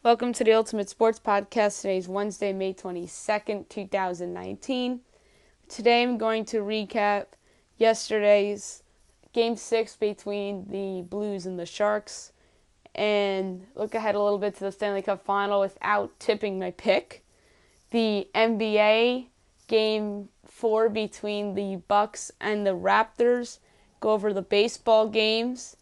Welcome to the Ultimate Sports Podcast. Today is Wednesday, May 22nd, 2019. Today I'm going to recap yesterday's Game 6 between the Blues and the Sharks and look ahead a little bit to the Stanley Cup Final without tipping my pick. The NBA Game 4 between the Bucks and the Raptors. Go over the baseball games.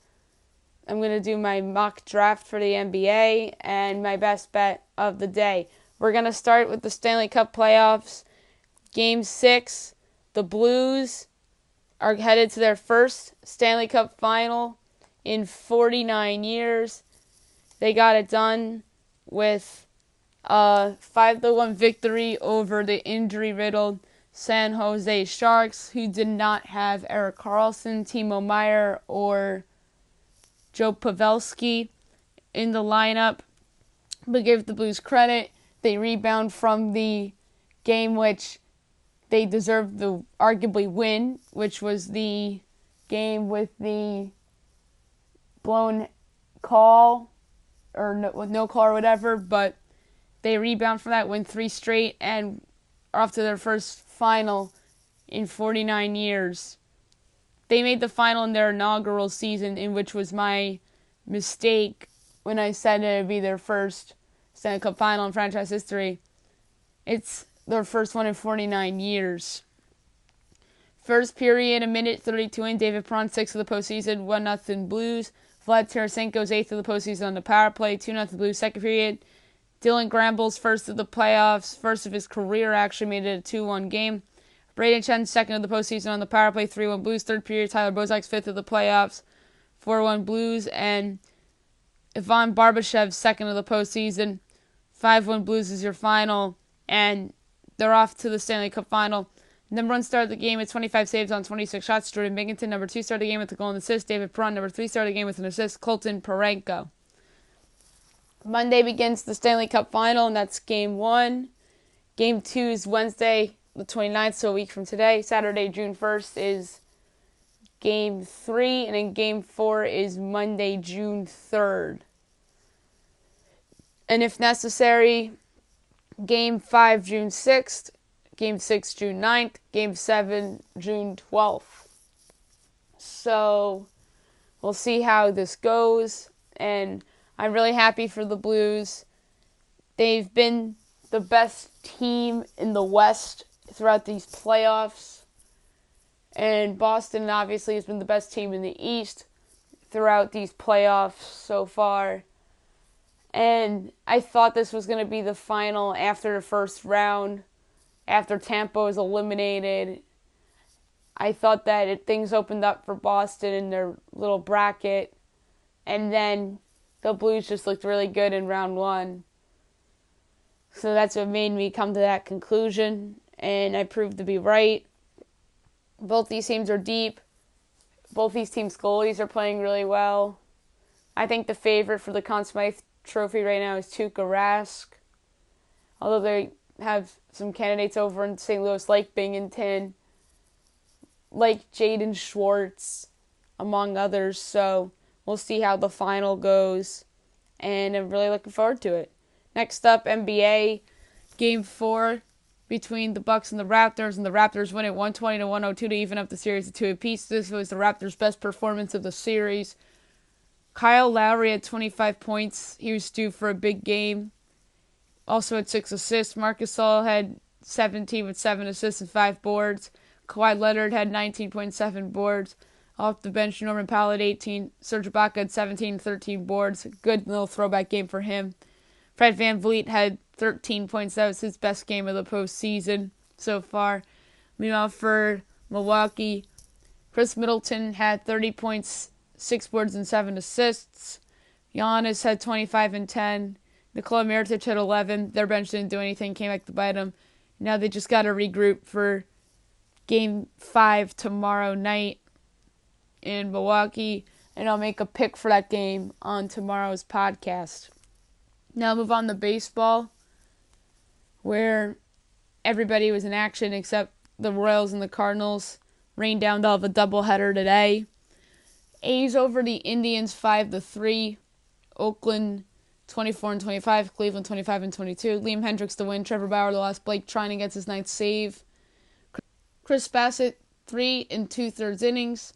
I'm going to do my mock draft for the NBA and my best bet of the day. We're going to start with the Stanley Cup playoffs. Game 6, the Blues are headed to their first Stanley Cup final in 49 years. They got it done with a 5-1 victory over the injury-riddled San Jose Sharks, who did not have Erik Karlsson, Timo Meier, or Joe Pavelski in the lineup, but give the Blues credit. They rebound from the game which they deserved to arguably win, which was the game with the blown call, or with no call or whatever, but they rebound from that, win 3 straight, and are off to their first final in 49 years. They made the final in their inaugural season, in which was my mistake when I said it would be their first Stanley Cup final in franchise history. It's their first one in 49 years. First period, a minute 32 in, David Perron, 6th of the postseason, 1-0 Blues. Vlad Tarasenko's 8th of the postseason on the power play, 2-0 Blues. Second period, Dylan Gramble's first of the playoffs, first of his career, actually made it a 2-1 game. Brayden Chen, 2nd of the postseason on the power play, 3-1 Blues. Third period, Tyler Bozak's 5th of the playoffs, 4-1 Blues. And Ivan Barbashev's 2nd of the postseason, 5-1 Blues is your final. And they're off to the Stanley Cup final. Number 1 started the game with 25 saves on 26 shots, Jordan Binghamton. Number 2 started the game with a goal and assist, David Perron. Number 3 started the game with an assist, Colton Parayko. Monday begins the Stanley Cup final, and that's Game 1. Game 2 is Wednesday, the 29th, so a week from today. Saturday, June 1st, is Game 3, and then Game 4 is Monday, June 3rd. And if necessary, Game 5, June 6th, Game 6, June 9th, Game 7, June 12th. So we'll see how this goes, and I'm really happy for the Blues. They've been the best team in the West throughout these playoffs. And Boston obviously has been the best team in the East throughout these playoffs so far. And I thought this was going to be the final after the first round, after Tampa was eliminated. I thought that things opened up for Boston in their little bracket. And then the Blues just looked really good in round 1. So that's what made me come to that conclusion, and I proved to be right. Both these teams are deep. Both these teams' goalies are playing really well. I think the favorite for the Conn Smythe Trophy right now is Tuukka Rask, although they have some candidates over in St. Louis like Binghamton, like Jaden Schwartz, among others. So we'll see how the final goes, and I'm really looking forward to it. Next up, NBA, Game 4 between the Bucks and the Raptors win it 120-102 to even up the series to 2 apiece. This was the Raptors' best performance of the series. Kyle Lowry had 25 points. He was due for a big game. Also had 6 assists. Marcus Gasol had 17 with 7 assists and 5 boards. Kawhi Leonard had 19.7 boards. Off the bench, Norman Powell had 18. Serge Ibaka had 17 and 13 boards. Good little throwback game for him. Fred VanVleet had 13 points. That was his best game of the postseason so far. Meanwhile, for Milwaukee, Chris Middleton had 30 points, 6 boards, and 7 assists. Giannis had 25 and 10. Nikola Mirotic had 11. Their bench didn't do anything, came back to bite them. Now they just got to regroup for Game 5 tomorrow night in Milwaukee, and I'll make a pick for that game on tomorrow's podcast. Now move on to baseball, where everybody was in action except the Royals and the Cardinals. Rained down to have a doubleheader today. A's over the Indians 5-3. Oakland 24-25. Cleveland 25-22. Liam Hendricks the win. Trevor Bauer the loss. Blake Trinan gets his ninth save. Chris Bassett 3 2/3 innings.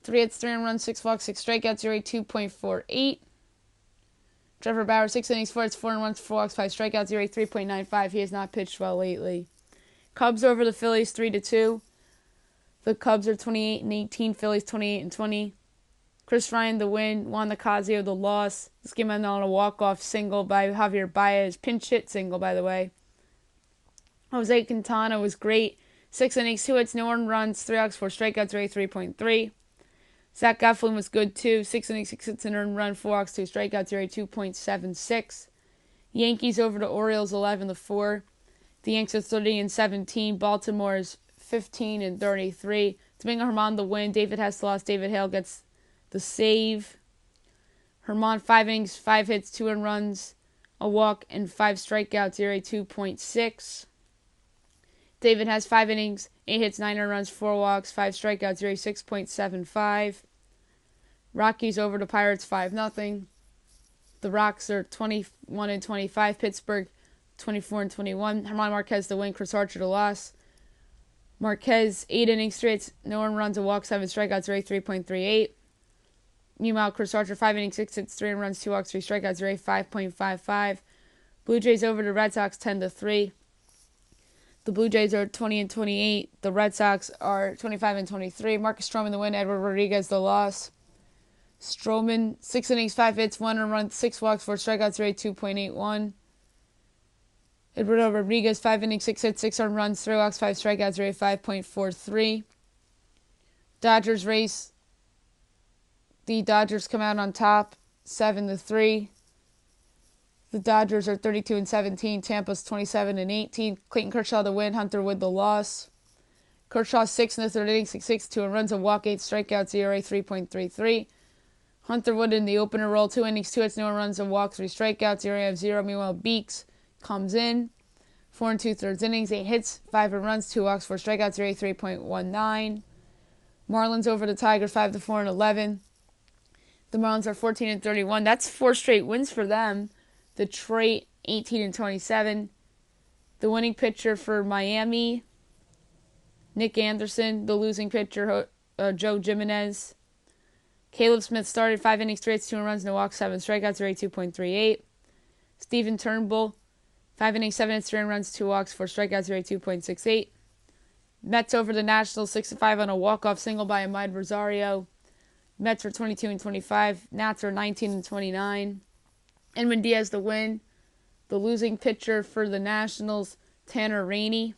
3 hits, 3 runs, 6 walks, 6 strikeouts, ERA 2.48. Trevor Bauer 6 innings, 4 hits, 4 runs, 4 walks, 5 strikeouts, ERA 3.95. He has not pitched well lately. Cubs over the Phillies 3-2. The Cubs are 28-18. Phillies 28-20. Chris Ryan the win. Juan Nicasio the loss. This game ended on a walk-off single by Javier Baez. Pinch hit single, by the way. Jose Quintana was great. 6 innings, 2 hits, no earned runs, 3 walks, 4 strikeouts, ERA 3.3. Zach Eflin was good too. 6 innings, 6 hits, an earned run, 4 walks, 2 strikeouts, ERA 2.76. Yankees over the Orioles 11-4. The Yanks are 30-17. Baltimore is 15-33. Domingo Germán the win. David Hess the loss. David Hale gets the save. Germán 5 innings, 5 hits, 2 earned runs, a walk, and 5 strikeouts, ERA 2.6. David has 5 innings, 8 hits, 9 earned runs, 4 walks, 5 strikeouts, ERA 6.75. Rockies over the Pirates 5-0. The Rocks are 21-25. Pittsburgh 24-21. Germán Marquez the win. Chris Archer the loss. Marquez 8 innings, 3 hits, no earned runs, a walk, 7 strikeouts, ERA 3.38. Meanwhile, Chris Archer 5 innings, 6 hits, 3 earned runs, 2 walks, 3 strikeouts, ERA 5.55. Blue Jays over the Red Sox 10-3. The Blue Jays are 20-28. The Red Sox are 25-23. Marcus Stroman the win. Edward Rodriguez the loss. Stroman 6 innings, 5 hits, 1 earned run, 6 walks, 4 strikeouts, ERA 2.81. Eduardo Rodriguez 5 innings, 6 hits, 6 earned runs, 3 walks, 5 strikeouts, ERA 5.43. Dodgers race. The Dodgers come out on top 7-3. The Dodgers are 32-17. Tampa's 27-18. Clayton Kershaw the win. Hunter Wood the loss. Kershaw 6 1/3 innings, 6 hits, 2 runs, a walk, 8 strikeouts, ERA 3.33. Hunter Wood in the opener role, 2 innings, 2 hits, no runs, a walk, 3 strikeouts, ERA of 0. Meanwhile, Beeks comes in. 4 2/3 innings, 8 hits, 5 runs, 2 walks, 4 strikeouts, ERA 3.19. Marlins over the Tigers 5-4-11. The Marlins are 14-31. That's 4 straight wins for them. Detroit 18-27. The winning pitcher for Miami, Nick Anderson. The losing pitcher, Joe Jimenez. Caleb Smith started 5 innings, 3 hits, 2 runs, no walks, 7 strikeouts, ERA 2.38. Stephen Turnbull 5 innings, 7 hits, 3 runs, 2 walks, 4 strikeouts, ERA 2.68. Mets over the Nationals 6-5 on a walk-off single by Ahmad Rosario. Mets are 22-25. Nats are 19-29. Edwin Diaz the win. The losing pitcher for the Nationals, Tanner Rainey.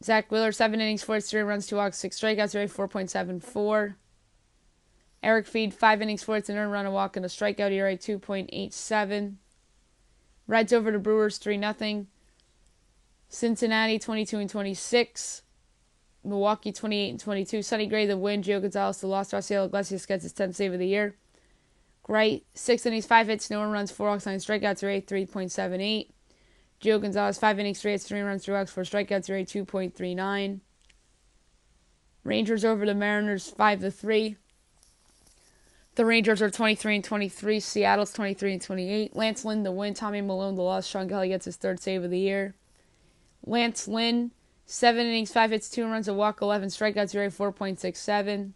Zach Wheeler 7 innings, 4 hits, 3 runs, 2 walks, 6 strikeouts, ERA 4.74. Eric Feed 5 innings, 4 hits, an earned run, a walk, and a strikeout, ERA 2.87. Reds over the Brewers 3-0. Cincinnati 22-26. Milwaukee 28-22. Sonny Gray the win. Gio Gonzalez the loss. Rafael Iglesias gets his 10th save of the year. Gray 6 innings, 5 hits, no earned runs, 4 walks, 9 strikeouts, ERA 3.78. Gio Gonzalez 5 innings, 3 hits, 3 runs, 3 walks, 4 strikeouts, ERA 2.39. Rangers over the Mariners 5-3. The Rangers are 23-23. Seattle's 23-28. Lance Lynn the win. Tommy Malone the loss. Sean Kelly gets his 3rd save of the year. Lance Lynn 7 innings, 5 hits, 2 runs, a walk, 11 strikeouts, ERA 4.67.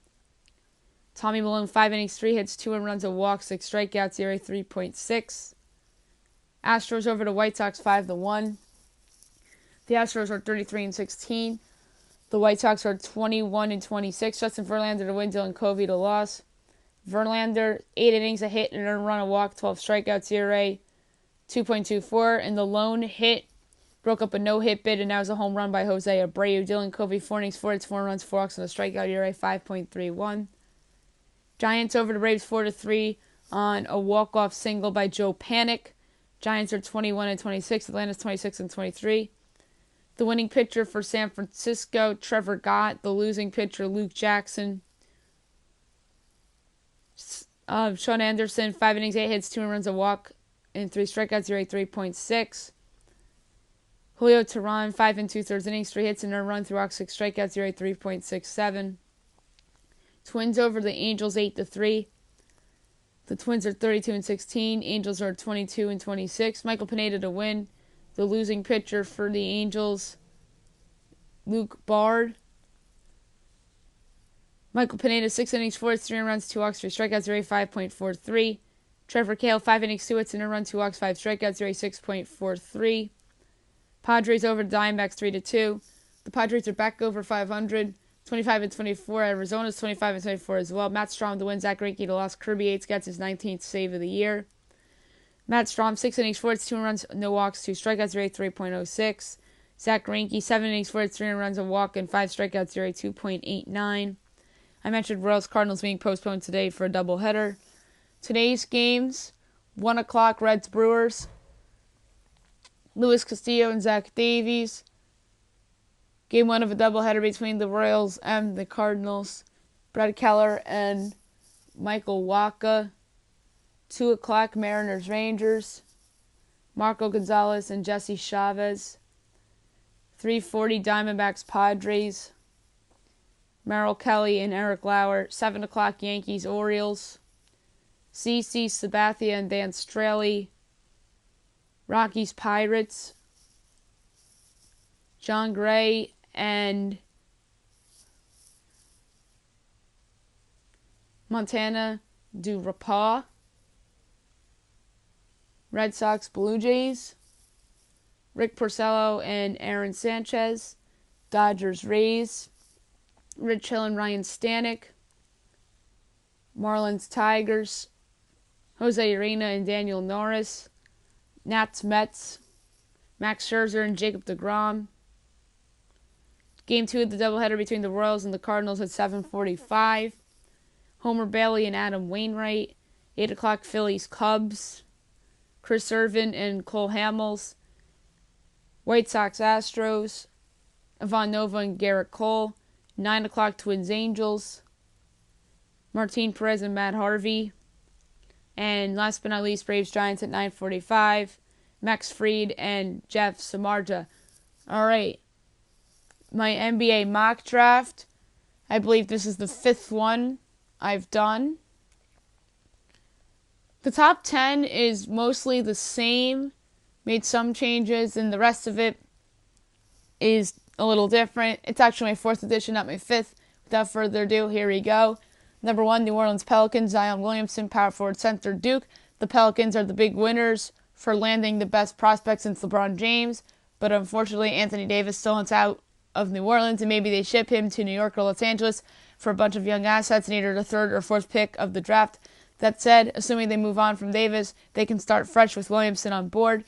Tommy Malone 5 innings, 3 hits, 2 runs, a walk, 6 strikeouts, ERA 3.6. Astros over the White Sox 5-1. The Astros are 33-16. The White Sox are 21-26. Justin Verlander to win. Dylan Covey to loss. Verlander 8 innings, a hit, an earned run, a walk, 12 strikeouts, ERA 2.24. And the lone hit broke up a no-hit bid, and that was a home run by Jose Abreu. Dylan Covey 4 innings, 4 hits, 4 runs, 4 walks, and a strikeout, ERA 5.31. Giants over the Braves 4-3 on a walk-off single by Joe Panic. Giants are 21-26. Atlanta's 26-23. The winning pitcher for San Francisco, Trevor Gott. The losing pitcher, Luke Jackson. Sean Anderson 5 innings, 8 hits, 2 runs, a walk, and 3 strikeouts, ERA 3.6. Julio Teheran 5 2/3 innings, 3 hits, and a run, 3 walks, 6 strikeouts, ERA 3.67. Twins over the Angels 8-3. The Twins are 32-16. Angels are 22-26. Michael Pineda to win. The losing pitcher for the Angels, Luke Bard. Michael Pineda, 6 innings, 4 hits, 3 runs, 2 walks, 3 strikeouts, ERA 5.43. Trevor Cale, 5 innings, 2 hits, and a run, 2 walks, 5 strikeouts, ERA 6.43. Padres over the Diamondbacks 3-2. The Padres are back over 500. 25-24. Arizona's 25-24 as well. Matt Strahm to win. Zach Greinke to loss. Kirby Yates gets his 19th save of the year. Matt Strahm, 6 innings, 4 hits, 2 runs, no walks, 2 strikeouts, ERA 3.06. Zach Greinke, 7 innings, 4 hits, 3 runs, a walk, and 5 strikeouts, ERA 2.89. I mentioned Royals Cardinals being postponed today for a doubleheader. Today's games, 1 o'clock, Reds Brewers. Luis Castillo and Zach Davies. Game 1 of a doubleheader between the Royals and the Cardinals. Brad Keller and Michael Wacha. 2 o'clock, Mariners Rangers. Marco Gonzalez and Jesse Chavez. 3:40, Diamondbacks Padres. Merrill Kelly and Eric Lauer. 7 o'clock, Yankees Orioles. CC Sabathia and Dan Straley. Rockies Pirates. John Gray and Montana Du Rapa. Red Sox Blue Jays. Rick Porcello and Aaron Sanchez. Dodgers Rays. Rich Hill and Ryan Stanek. Marlins Tigers. Jose Urena and Daniel Norris. Nats Mets. Max Scherzer and Jacob deGrom. Game 2 of the doubleheader between the Royals and the Cardinals at 7:45. Homer Bailey and Adam Wainwright. 8 o'clock, Phillies Cubs. Chris Irvin and Cole Hamels. White Sox Astros. Ivan Nova and Garrett Cole. 9 o'clock, Twins Angels. Martin Perez and Matt Harvey. And last but not least, Braves Giants at 9:45. Max Fried and Jeff Samardzija. All right. My NBA mock draft. I believe this is the 5th one I've done. The top 10 is mostly the same. Made some changes, and the rest of it is a little different. It's actually my 4th edition, not my 5th. Without further ado, here we go. Number 1, New Orleans Pelicans, Zion Williamson, power forward center, Duke. The Pelicans are the big winners for landing the best prospect since LeBron James, but unfortunately Anthony Davis still wants out of New Orleans, and maybe they ship him to New York or Los Angeles for a bunch of young assets and either the 3rd or 4th pick of the draft. That said, assuming they move on from Davis, they can start fresh with Williamson on board.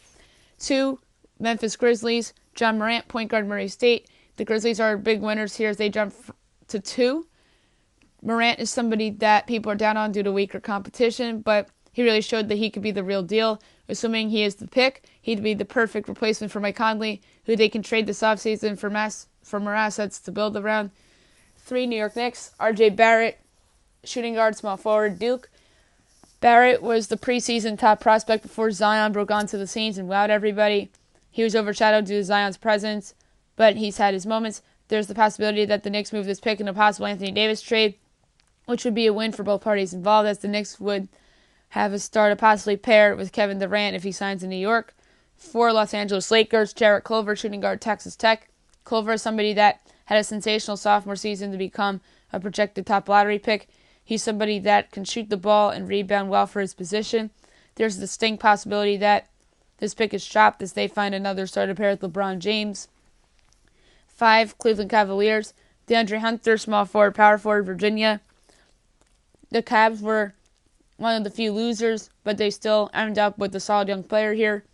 2, Memphis Grizzlies, John Morant, point guard, Murray State. The Grizzlies are big winners here as they jump to 2. Morant is somebody that people are down on due to weaker competition, but he really showed that he could be the real deal. Assuming he is the pick, he'd be the perfect replacement for Mike Conley, who they can trade this offseason for more assets to build around. 3, New York Knicks, RJ Barrett, shooting guard, small forward, Duke. Barrett was the preseason top prospect before Zion broke onto the scenes and wowed everybody. He was overshadowed due to Zion's presence, but he's had his moments. There's the possibility that the Knicks move this pick in a possible Anthony Davis trade, which would be a win for both parties involved, as the Knicks would have a star to possibly pair with Kevin Durant if he signs in New York. 4, Los Angeles Lakers, Jarrett Culver, shooting guard, Texas Tech. Culver is somebody that had a sensational sophomore season to become a projected top lottery pick. He's somebody that can shoot the ball and rebound well for his position. There's a distinct possibility that this pick is chopped as they find another star to pair with LeBron James. 5, Cleveland Cavaliers, DeAndre Hunter, small forward, power forward, Virginia. The Cavs were one of the few losers, but they still end up with a solid young player here.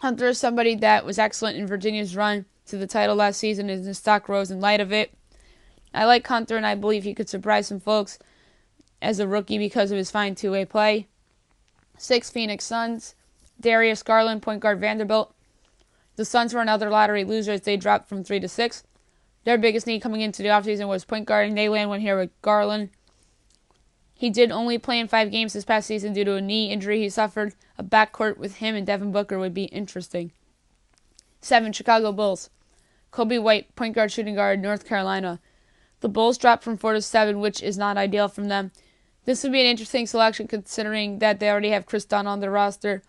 Hunter is somebody that was excellent in Virginia's run to the title last season, and his stock rose in light of it. I like Hunter, and I believe he could surprise some folks as a rookie because of his fine two-way play. 6, Phoenix Suns, Darius Garland, point guard, Vanderbilt. The Suns were another lottery loser as they dropped from 3 to 6. Their biggest need coming into the offseason was point guard, and they land one here with Garland. He did only play in 5 games this past season due to a knee injury he suffered. A backcourt with him and Devin Booker would be interesting. 7, Chicago Bulls, Kobe White, point guard, shooting guard, North Carolina. The Bulls dropped from 4 to 7, which is not ideal from them. This would be an interesting selection considering that they already have Chris Dunn on their roster.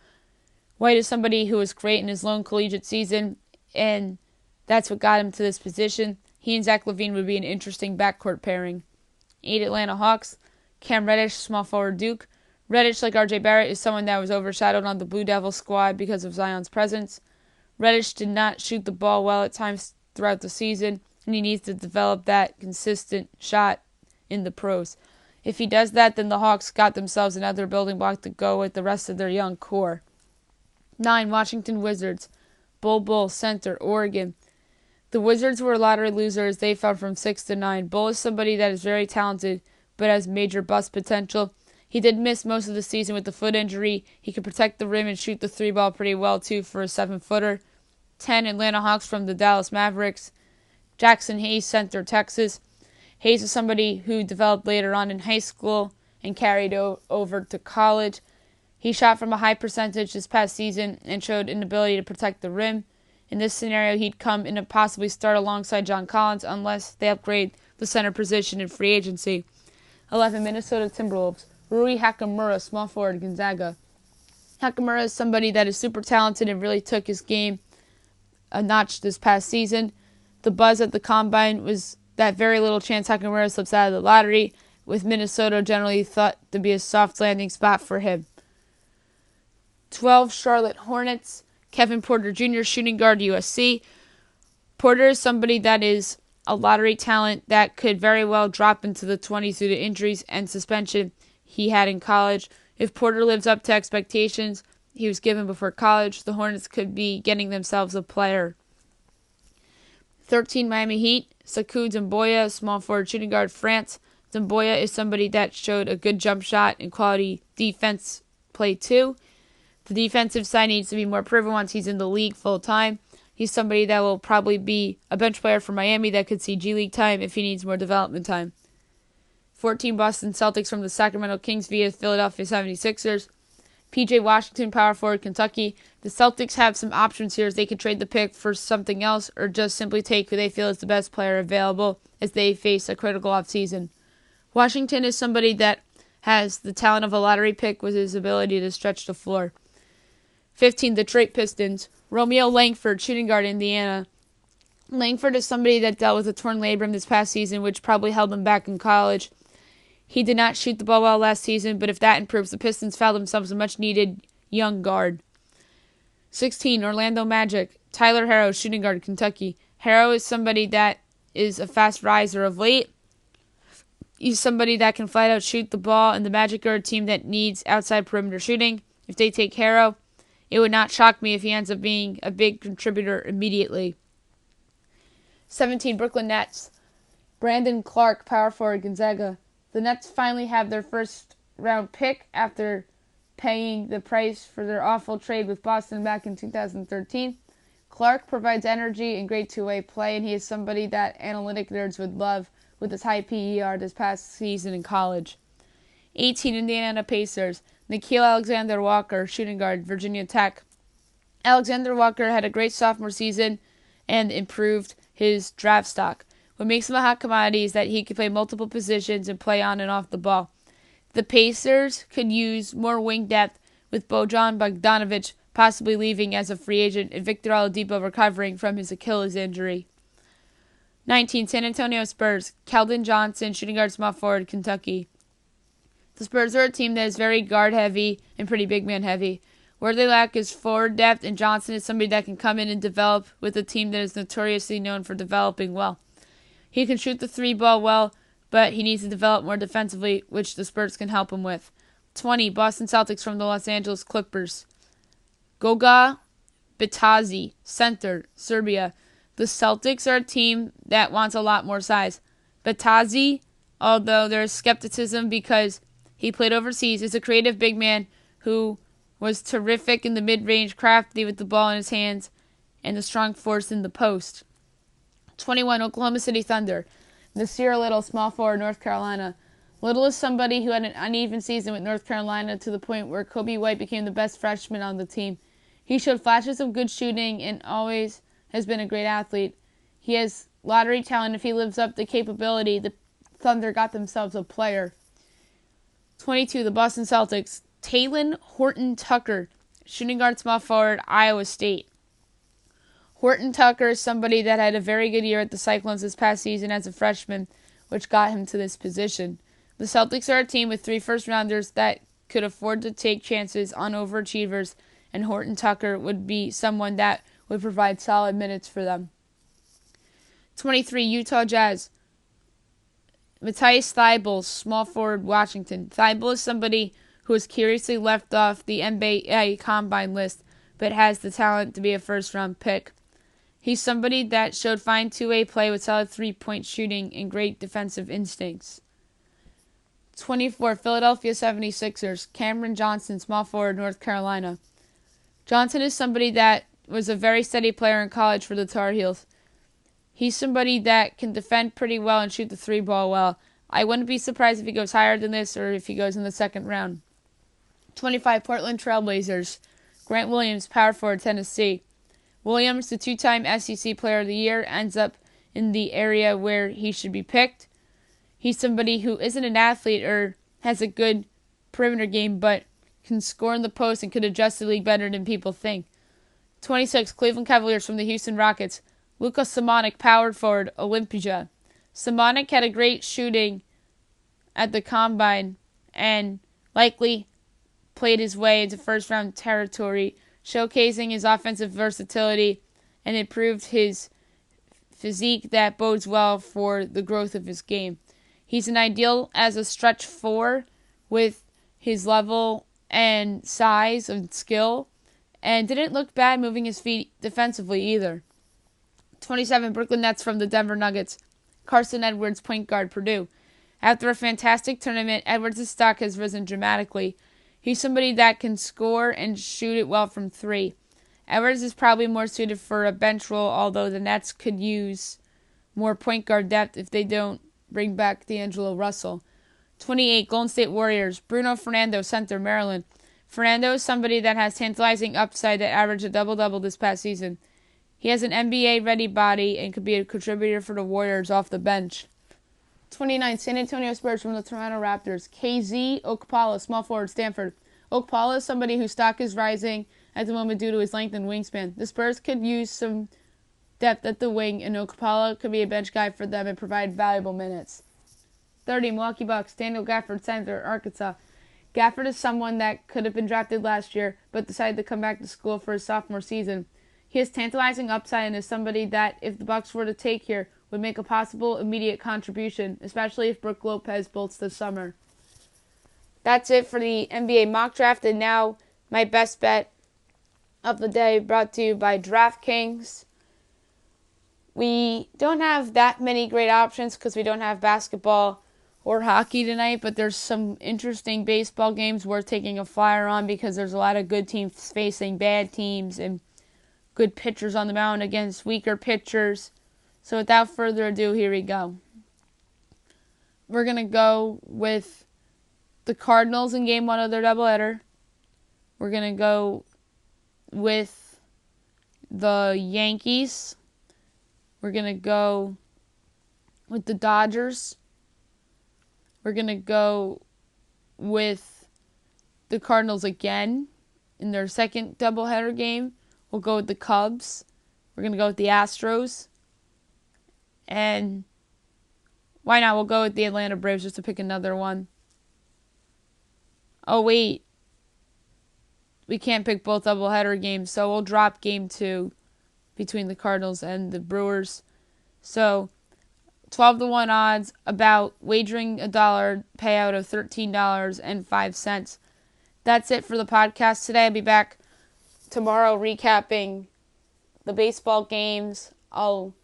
White is somebody who was great in his lone collegiate season, and that's what got him to this position. He and Zach LaVine would be an interesting backcourt pairing. 8 Atlanta Hawks, Cam Reddish, small forward Duke. Reddish, like RJ Barrett, is someone that was overshadowed on the Blue Devil squad because of Zion's presence. Reddish did not shoot the ball well at times throughout the season, and he needs to develop that consistent shot in the pros. If he does that, then the Hawks got themselves another building block to go with the rest of their young core. 9 Washington Wizards, Bull, center, Oregon. The Wizards were lottery losers. They fell from 6 to 9. Bull is somebody that is very talented, but has major bust potential. He did miss most of the season with the foot injury. He could protect the rim and shoot the 3-ball pretty well, too, for a 7-footer. 10 Atlanta Hawks from the Dallas Mavericks. Jackson Hayes, center, Texas. Hayes is somebody who developed later on in high school and carried over to college. He shot from a high percentage this past season and showed an ability to protect the rim. In this scenario, he'd come in and possibly start alongside John Collins unless they upgrade the center position in free agency. 11 Minnesota Timberwolves, Rui Hachimura, small forward, Gonzaga. Hachimura is somebody that is super talented and really took his game a notch this past season. The buzz at the Combine was that very little chance Hachimura slips out of the lottery, with Minnesota generally thought to be a soft landing spot for him. 12 Charlotte Hornets, Kevin Porter Jr., shooting guard, USC. Porter is somebody that is a lottery talent that could very well drop into the 20s due to injuries and suspension he had in college. If Porter lives up to expectations he was given before college, the Hornets could be getting themselves a player. 13 Miami Heat, Sekou Doumbouya, small forward, shooting guard, France. Doumbouya is somebody that showed a good jump shot and quality defense play too. The defensive side needs to be more proven once he's in the league full time. He's somebody that will probably be a bench player for Miami that could see G League time if he needs more development time. 14 Boston Celtics from the Sacramento Kings via Philadelphia 76ers. PJ Washington, power forward, Kentucky. The Celtics have some options here as they could trade the pick for something else or just simply take who they feel is the best player available as they face a critical offseason. Washington is somebody that has the talent of a lottery pick with his ability to stretch the floor. 15 Detroit Pistons, Romeo Langford, shooting guard, Indiana. Langford is somebody that dealt with a torn labrum this past season, which probably held him back in college. He did not shoot the ball well last season, but if that improves, the Pistons found themselves a much-needed young guard. 16 Orlando Magic, Tyler Herro, shooting guard, Kentucky. Herro is somebody that is a fast riser of late. He's somebody that can flat out shoot the ball, and the Magic are a team that needs outside perimeter shooting. If they take Herro, it would not shock me if he ends up being a big contributor immediately. 17 Brooklyn Nets, Brandon Clark, power forward, Gonzaga. The Nets finally have their first round pick after paying the price for their awful trade with Boston back in 2013. Clark provides energy and great two-way play, and he is somebody that analytic nerds would love with his high PER this past season in college. 18 Indiana Pacers, Nickeil Alexander-Walker, shooting guard, Virginia Tech. Alexander Walker had a great sophomore season and improved his draft stock. What makes him a hot commodity is that he can play multiple positions and play on and off the ball. The Pacers could use more wing depth with Bojan Bogdanovic possibly leaving as a free agent and Victor Oladipo recovering from his Achilles injury. 19 San Antonio Spurs, Keldon Johnson, shooting guard, small forward, Kentucky. The Spurs are a team that is very guard-heavy and pretty big-man-heavy. Where they lack is forward depth, and Johnson is somebody that can come in and develop with a team that is notoriously known for developing well. He can shoot the 3-ball well, but he needs to develop more defensively, which the Spurs can help him with. 20 Boston Celtics from the Los Angeles Clippers. Goga Bitadze, center, Serbia. The Celtics are a team that wants a lot more size. Bitadze, although there's skepticism because he played overseas, is a creative big man who was terrific in the mid-range, crafty with the ball in his hands, and a strong force in the post. 21 Oklahoma City Thunder. Nasir Little, small forward, North Carolina. Little is somebody who had an uneven season with North Carolina to the point where Kobe White became the best freshman on the team. He showed flashes of good shooting and always has been a great athlete. He has lottery talent. If he lives up to capability, the Thunder got themselves a player. 22, the Boston Celtics. Talen Horton-Tucker, shooting guard, small forward, Iowa State. Horton-Tucker is somebody that had a very good year at the Cyclones this past season as a freshman, which got him to this position. The Celtics are a team with 3 first-rounders that could afford to take chances on overachievers, and Horton-Tucker would be someone that would provide solid minutes for them. 23, Utah Jazz. Matthias Thybulle, small forward, Washington. Thybulle is somebody who was curiously left off the NBA Combine list, but has the talent to be a first-round pick. He's somebody that showed fine two-way play with solid three-point shooting and great defensive instincts. 24, Philadelphia 76ers. Cameron Johnson, small forward, North Carolina. Johnson is somebody that was a very steady player in college for the Tar Heels. He's somebody that can defend pretty well and shoot the 3-ball well. I wouldn't be surprised if he goes higher than this or if he goes in the second round. 25, Portland Trailblazers. Grant Williams, power forward, Tennessee. Williams, the 2-time SEC Player of the Year, ends up in the area where he should be picked. He's somebody who isn't an athlete or has a good perimeter game, but can score in the post and could adjust the league better than people think. 26, Cleveland Cavaliers from the Houston Rockets. Luka Samanic, power forward, Olympia. Samanic had a great shooting at the Combine and likely played his way into first-round territory, showcasing his offensive versatility and improved his physique that bodes well for the growth of his game. He's an ideal as a stretch 4 with his level and size and skill, and didn't look bad moving his feet defensively either. 27, Brooklyn Nets from the Denver Nuggets. Carson Edwards, point guard, Purdue. After a fantastic tournament, Edwards' stock has risen dramatically. He's somebody that can score and shoot it well from 3. Edwards is probably more suited for a bench role, although the Nets could use more point guard depth if they don't bring back D'Angelo Russell. 28, Golden State Warriors. Bruno Fernando, center, Maryland. Fernando is somebody that has tantalizing upside that averaged a double-double this past season. He has an NBA-ready body and could be a contributor for the Warriors off the bench. 29, San Antonio Spurs from the Toronto Raptors. KZ Okpala, small forward, Stanford. Okpala is somebody whose stock is rising at the moment due to his length and wingspan. The Spurs could use some depth at the wing, and Okpala could be a bench guy for them and provide valuable minutes. 30, Milwaukee Bucks. Daniel Gafford, center, Arkansas. Gafford is someone that could have been drafted last year, but decided to come back to school for his sophomore season. He has tantalizing upside and is somebody that, if the Bucks were to take here, would make a possible immediate contribution, especially if Brook Lopez bolts this summer. That's it for the NBA mock draft, and now my best bet of the day, brought to you by DraftKings. We don't have that many great options because we don't have basketball or hockey tonight, but there's some interesting baseball games worth taking a flyer on because there's a lot of good teams facing bad teams and good pitchers on the mound against weaker pitchers. So without further ado, here we go. We're going to go with the Cardinals in Game 1 of their doubleheader. We're going to go with the Yankees. We're going to go with the Dodgers. We're going to go with the Cardinals again in their second doubleheader game. We'll go with the Cubs. We're going to go with the Astros. And why not? We'll go with the Atlanta Braves just to pick another one. Oh, wait. We can't pick both doubleheader games, so we'll drop Game 2 between the Cardinals and the Brewers. So 12-1 odds, about wagering $1, payout of $13.05. That's it for the podcast today. I'll be back tomorrow recapping the baseball games. I'll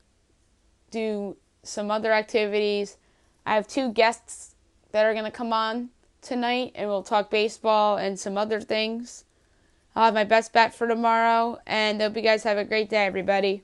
do some other activities. I have 2 guests that are going to come on tonight, and we'll talk baseball and some other things. I'll have my best bet for tomorrow, and I hope you guys have a great day, everybody.